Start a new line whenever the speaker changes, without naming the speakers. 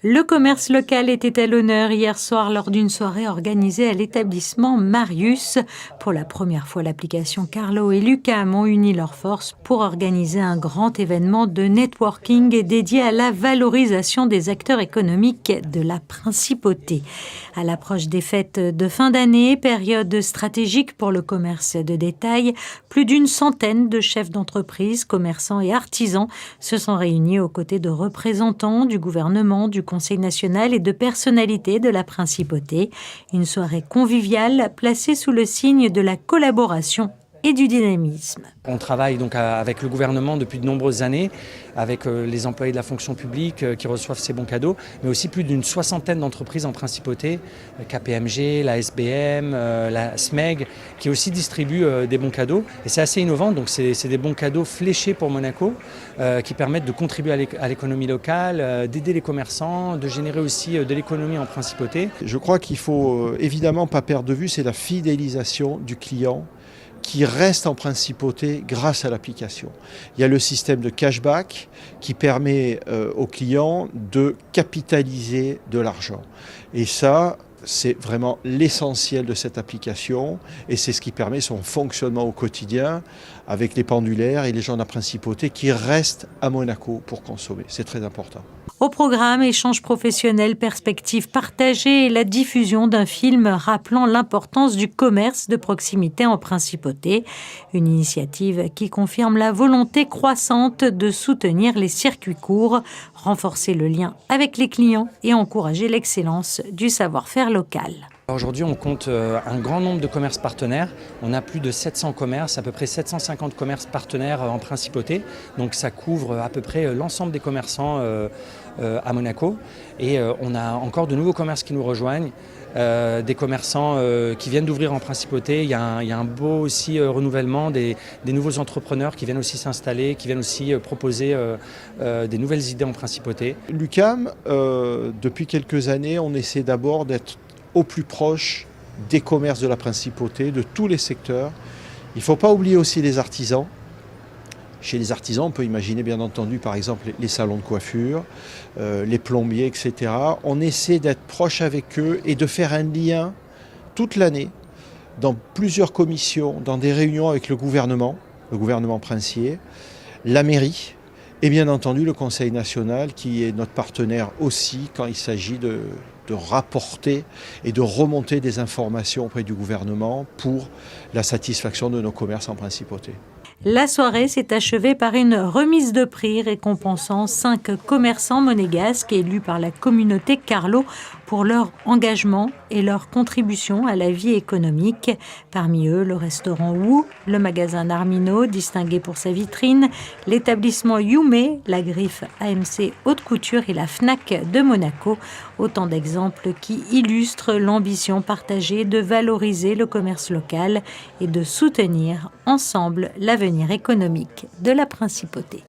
Le commerce local était à l'honneur hier soir lors d'une soirée organisée à l'établissement Marius. Pour la première fois, l'application Carlo et Lucam ont uni leurs forces pour organiser un grand événement de networking dédié à la valorisation des acteurs économiques de la principauté. À l'approche des fêtes de fin d'année, période stratégique pour le commerce de détail, plus d'une centaine de chefs d'entreprise, commerçants et artisans se sont réunis aux côtés de représentants du gouvernement, du Conseil national et de personnalités de la principauté. Une soirée conviviale placée sous le signe de la collaboration et du dynamisme.
On travaille donc avec le gouvernement depuis de nombreuses années, avec les employés de la fonction publique qui reçoivent ces bons cadeaux, mais aussi plus d'une soixantaine d'entreprises en principauté, KPMG, la SBM, la SMEG, qui aussi distribuent des bons cadeaux. Et c'est assez innovant, donc c'est des bons cadeaux fléchés pour Monaco, qui permettent de contribuer à l'économie locale, d'aider les commerçants, de générer aussi de l'économie en principauté.
Je crois qu'il faut évidemment pas perdre de vue, c'est la fidélisation du client qui reste en principauté grâce à l'application. Il y a le système de cashback qui permet aux clients de capitaliser de l'argent. Et ça, c'est vraiment l'essentiel de cette application et c'est ce qui permet son fonctionnement au quotidien avec les pendulaires et les gens de la principauté qui restent à Monaco pour consommer. C'est très important.
Au programme, échanges professionnels, perspectives partagées et la diffusion d'un film rappelant l'importance du commerce de proximité en principauté. Une initiative qui confirme la volonté croissante de soutenir les circuits courts, renforcer le lien avec les clients et encourager l'excellence du savoir-faire local.
Aujourd'hui, on compte un grand nombre de commerces partenaires. On a plus de 700 commerces, à peu près 750 commerces partenaires en principauté. Donc ça couvre à peu près l'ensemble des commerçants à Monaco. Et on a encore de nouveaux commerces qui nous rejoignent, des commerçants qui viennent d'ouvrir en principauté. Il y a un beau aussi renouvellement des nouveaux entrepreneurs qui viennent aussi s'installer, qui viennent aussi proposer des nouvelles idées en principauté.
Lucam, depuis quelques années, on essaie d'abord d'être au plus proche des commerces de la principauté, de tous les secteurs. Il ne faut pas oublier aussi les artisans. Chez les artisans, on peut imaginer bien entendu par exemple les salons de coiffure, les plombiers, etc. On essaie d'être proche avec eux et de faire un lien toute l'année dans plusieurs commissions, dans des réunions avec le gouvernement princier, la mairie et bien entendu le Conseil national qui est notre partenaire aussi quand il s'agit de rapporter et de remonter des informations auprès du gouvernement pour la satisfaction de nos commerces en principauté.
La soirée s'est achevée par une remise de prix récompensant 5 commerçants monégasques élus par la communauté Carlo pour leur engagement et leur contribution à la vie économique. Parmi eux, le restaurant Wu, le magasin Narmino, distingué pour sa vitrine, l'établissement Yume, la griffe AMC Haute Couture et la Fnac de Monaco. Autant d'exemples qui illustrent l'ambition partagée de valoriser le commerce local et de soutenir ensemble l'avenir économique de la principauté.